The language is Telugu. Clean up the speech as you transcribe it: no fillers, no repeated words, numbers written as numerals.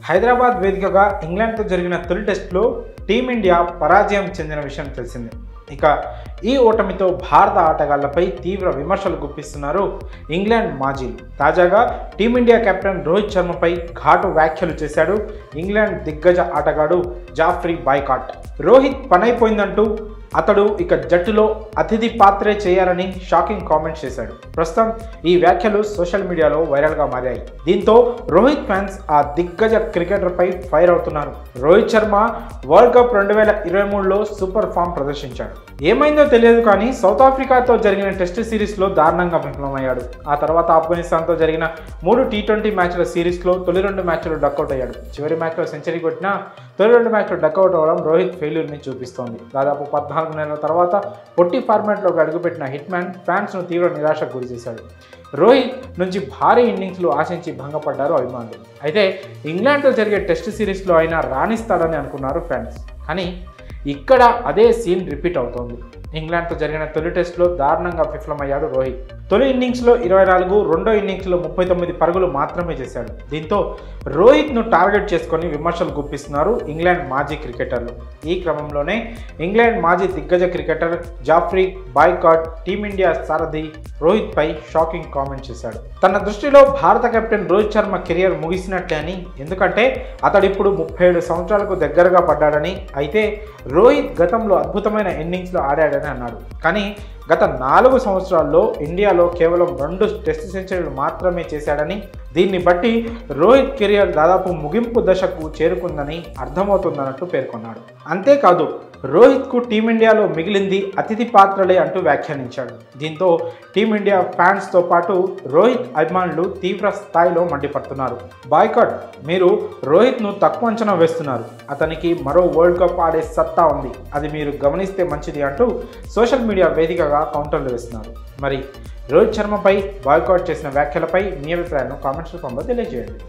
హైదరాబాద్ వేదికగా ఇంగ్లాండ్తో జరిగిన తొలి టెస్టులో టీమిండియా పరాజయం చెందిన విషయం తెలిసిందే. ఇక ఈ ఓటమితో భారత ఆటగాళ్లపై తీవ్ర విమర్శలు గుప్పిస్తున్నారు ఇంగ్లాండ్ మాజీలు. తాజాగా టీమిండియా కెప్టెన్ రోహిత్ శర్మపై ఘాటు వ్యాఖ్యలు చేశాడు ఇంగ్లాండ్ దిగ్గజ ఆటగాడు జాఫ్రీ బాయ్కాట్. రోహిత్ పనైపోయిందంటూ అతడు ఇక జట్టులో అతిథి పాత్రే చేయాలని షాకింగ్ కామెంట్స్ చేశాడు. ప్రస్తుతం ఈ వ్యాఖ్యలు సోషల్ మీడియాలో వైరల్గా మారాయి. దీంతో రోహిత్ ఫ్యాన్స్ ఆ దిగ్గజ క్రికెటర్పై ఫైర్ అవుతున్నారు. రోహిత్ శర్మ వరల్డ్ కప్ 2023లో సూపర్ ఫామ్ ప్రదర్శించాడు. ఏమైందో తెలియదు కానీ సౌత్ ఆఫ్రికాతో జరిగిన టెస్ట్ సిరీస్లో దారుణంగా విఫలమయ్యాడు. ఆ తర్వాత ఆఫ్ఘనిస్తాన్తో జరిగిన 3 టీ20 మ్యాచ్ల సిరీస్లో తొలి 2 మ్యాచ్లు డక్అవుట్ అయ్యాడు. చివరి మ్యాచ్లో సెంచరీ కొట్టినా తొలి 2 మ్యాచ్లు డక్అవుట్ అవ్వడం రోహిత్ ఫెయిల్యూర్ని చూపిస్తోంది. దాదాపు 14 నెలల తర్వాత పొట్టి ఫార్మాట్లోకి అడుగుపెట్టిన హిట్ మ్యాన్ ఫ్యాన్స్ను తీవ్ర నిరాశకు గురిచేశాడు. రోహిత్ నుంచి భారీ ఇన్నింగ్స్లు ఆశించి భంగపడ్డారు అభిమానులు. అయితే ఇంగ్లాండ్తో జరిగే టెస్ట్ సిరీస్లో అయినా రాణిస్తాడని అనుకున్నారు ఫ్యాన్స్. కానీ ఇక్కడ అదే సీన్ రిపీట్ అవుతోంది. ఇంగ్లాండ్తో జరిగిన తొలి టెస్టులో దారుణంగా విఫలమయ్యాడు రోహిత్. తొలి ఇన్నింగ్స్లో 24, రెండో ఇన్నింగ్స్లో 39 పరుగులు మాత్రమే చేశాడు. దీంతో రోహిత్ను టార్గెట్ చేసుకొని విమర్శలు గుప్పిస్తున్నారు ఇంగ్లాండ్ మాజీ క్రికెటర్లు. ఈ క్రమంలోనే ఇంగ్లాండ్ మాజీ దిగ్గజ క్రికెటర్ జాఫ్రీ బాయ్కాట్ టీమిండియా సారథి రోహిత్పై షాకింగ్ కామెంట్ చేశాడు. తన దృష్టిలో భారత కెప్టెన్ రోహిత్ శర్మ కెరియర్ ముగిసినట్లే అని, ఎందుకంటే అతడిప్పుడు 37 సంవత్సరాలకు దగ్గరగా పడ్డాడని, అయితే రోహిత్ గతంలో అద్భుతమైన ఇన్నింగ్స్లో ఆడాడని అన్నాడు. కానీ గత 4 సంవత్సరాల్లో ఇండియాలో కేవలం 2 టెస్ట్ సెంచరీలు మాత్రమే చేశాడని, దీన్ని బట్టి రోహిత్ కెరియర్ దాదాపు ముగింపు దశకు చేరుకుందని అర్థమవుతుందన్నట్టు పేర్కొన్నాడు. అంతేకాదు రోహిత్కు టీమిండియాలో మిగిలింది అతిథి పాత్రలే అంటూ వ్యాఖ్యానించాడు. దీంతో టీమిండియా ఫ్యాన్స్తో పాటు రోహిత్ అభిమానులు తీవ్ర స్థాయిలో మండిపడుతున్నారు. బాయ్కాట్, మీరు రోహిత్ను తక్కువ అంచనా వేస్తున్నారు. అతనికి మరో వరల్డ్ కప్ ఆడే సత్తా ఉంది, అది మీరు గమనిస్తే మంచిది అంటూ సోషల్ మీడియా వేదికగా కౌంటర్లు వేస్తున్నారు. మరి రోహిత్ శర్మపై బాయ్కాట్ చేసిన వ్యాఖ్యలపై మీ అభిప్రాయాన్ని కామెంట్స్ రూపంలో తెలియజేయండి.